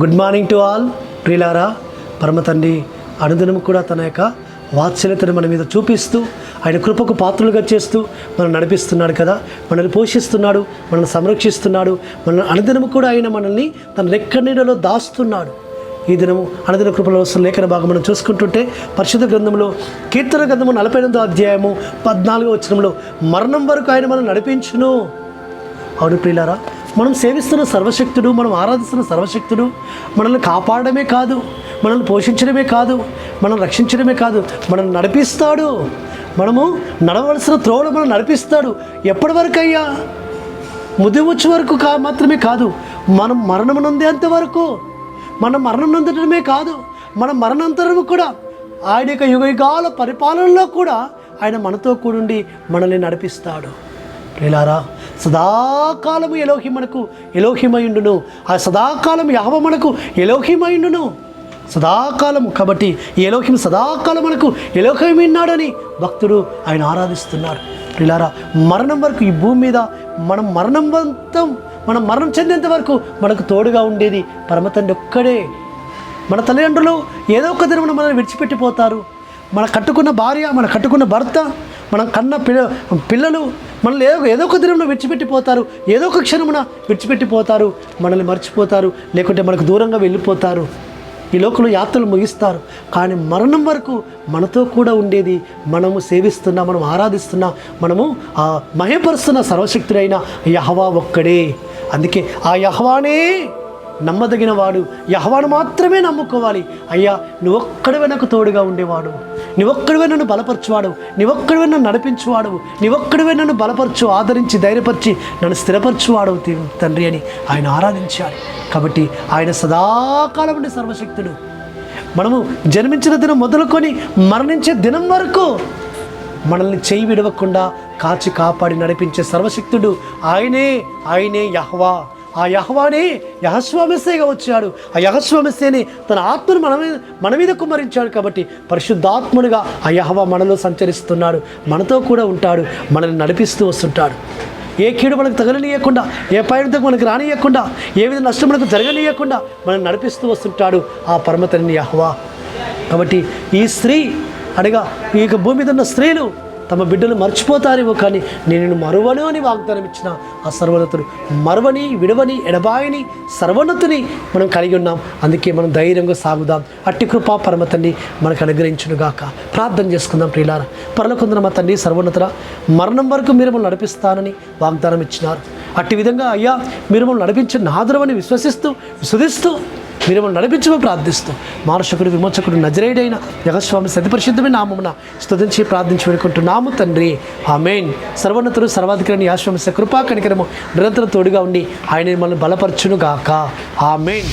Good morning to all ప్రియులారా. పరమ తండ్రి అనుదినం కూడా తన యొక్క వాత్సల్యతను మన మీద చూపిస్తూ ఆయన కృపకు పాత్రలుగా చేస్తూ మనం నడిపిస్తున్నాడు కదా, మనల్ని పోషిస్తున్నాడు, మనల్ని సంరక్షిస్తున్నాడు. మన అనుదినం కూడా ఆయన మనల్ని తన రెక్క నీడలో దాస్తున్నాడు. ఈ దినము అనుదిన కృపలో వస్తున్న లేఖన భాగం మనం చూసుకుంటుంటే పరిశుద్ధ గ్రంథంలో కీర్తన గ్రంథము 48వ అధ్యాయము 14వ వచనంలో మరణం వరకు ఆయన మనం నడిపించును. అవును ప్రియులారా, మనం సేవిస్తున్న సర్వశక్తుడు, మనం ఆరాధిస్తున్న సర్వశక్తుడు మనల్ని కాపాడమే కాదు, మనల్ని పోషించడమే కాదు, మనం రక్షించడమే కాదు, మనల్ని నడిపిస్తాడు. మనము నడవలసిన త్రోవలో మనం నడిపిస్తాడు. ఎప్పటి వరకు అయ్యా? ముదిమి వచ్చే వరకు మాత్రమే కాదు, మనం మరణం నొందేంత వరకు. మనం మరణం నొందడమే కాదు, మన మరణాంతరము కూడా ఆయన యొక్క యుగయుగాల పరిపాలనలో కూడా ఆయన మనతో కూడుండి మనల్ని నడిపిస్తాడు. ప్రియులారా, సదాకాలము ఎలోహి మనకు ఎలోహిమయుండును. ఆ సదాకాలం యెహోవా మనకు ఎలోహిమయుండును. సదాకాలము కాబట్టి ఈ ఎలోహిం సదాకాలం మనకు ఎలోహిమన్నాడని భక్తుడు ఆయన ఆరాధిస్తున్నారు. ప్రియులారా, మరణం వరకు ఈ భూమి మీద మనం మరణం చెందేంత వరకు మనకు తోడుగా ఉండేది పరమతండ్రి ఒక్కడే. మన తల్లిదండ్రులు ఏదో ఒక దినమున మనల్ని విడిచిపెట్టిపోతారు. మన కట్టుకున్న భార్య, మన కట్టుకున్న భర్త, మనం కన్న పిల్లలు మనల్ని ఏదో ఒక దినమున విడిచిపెట్టిపోతారు, ఏదో ఒక క్షణమున విడిచిపెట్టిపోతారు, మనల్ని మర్చిపోతారు, లేకుంటే మనకు దూరంగా వెళ్ళిపోతారు. ఈ లోకంలో యాత్రలు ముగిస్తారు. కానీ మరణం వరకు మనతో కూడా ఉండేది, మనము సేవిస్తున్నా, మనం ఆరాధిస్తున్నా, మనము మహిమపరుస్తున్న సర్వశక్తుడైన యెహోవా ఒక్కడే. అందుకే ఆ యెహోవానే నమ్మదగిన వాడు, యెహోవాను మాత్రమే నమ్ముకోవాలి. అయ్యా, నువ్వొక్కడివే నాకు తోడుగా ఉండేవాడు, నీవొక్కడివే నన్ను బలపరచువాడు, నీవొక్కడివే నన్ను నడిపించువాడు, నీవొక్కడివే నన్ను బలపరచు, ఆదరించి, ధైర్యపరిచి నన్ను స్థిరపరచువాడు తండ్రి అని ఆయన ఆరాధించాలి. కాబట్టి ఆయన సదాకాలం ఉండే సర్వశక్తుడు. మనము జన్మించిన దినం మొదలుకొని మరణించే దినం వరకు మనల్ని చేయి విడవకుండా కాచి కాపాడి నడిపించే సర్వశక్తుడు ఆయనే యెహోవా. ఆ యెహోవానే యెహోషువ మెస్సీగా వచ్చాడు. ఆ యెహోషువ మెస్సీని తన ఆత్మను మన మీద కుమ్మరించాడు. కాబట్టి పరిశుద్ధాత్ముడిగా ఆ యెహోవా మనలో సంచరిస్తున్నాడు, మనతో కూడా ఉంటాడు, మనల్ని నడిపిస్తూ వస్తుంటాడు. ఏ కీడు మనకు తగలనీయకుండా, ఏ పైరుతో మనకు రానియకుండా, ఏ విధంగా నష్టం మనకు జరగనీయకుండా మనం నడిపిస్తూ వస్తుంటాడు ఆ పరమతండ్రి యెహోవా. కాబట్టి ఈ స్త్రీ అనగా ఈ భూమి మీద ఉన్న స్త్రీలు తమ బిడ్డలు మర్చిపోతారేమో, కానీ నేను మరువను అని వాగ్దానం ఇచ్చిన ఆ సర్వోన్నతుడు మరువని, విడవని, ఎడబాయని సర్వోన్నతుని మనం కలిగి ఉన్నాం. అందుకే మనం ధైర్యంగా సాగుదాం. అట్టి కృపా పరమ తండ్రి మనకు అనుగ్రహించునుగాక. ప్రార్థన చేసుకుందాం. ప్రియులారా, పరలోకమందున్న మా తండ్రి సర్వోన్నతుడా, మరణం వరకు మీరు మమ్మల్ని నడిపిస్తానని వాగ్దానం ఇచ్చినారు. అట్టి విధంగా అయ్యా, మీరు మమ్మల్ని నడిపించిన నాదురమని విశ్వసిస్తూ మీరు మమ్మల్ని నడిపించమని ప్రార్థిస్తూ మానశకుడు, విమోచకుడు, నజరేయుడైన యెహోవాస్వామి సతి పరిశుద్ధమైన నామమున స్తుతించి ప్రార్థించి వేడుకుంటున్నాము తండ్రి, ఆమేన్. సర్వోన్నతుడు, సర్వాధికారి యెహోవా కృపా కనికరము నిరంతరం తోడుగా ఉండి ఆయన మనల్ని బలపరచును గాక. ఆమేన్.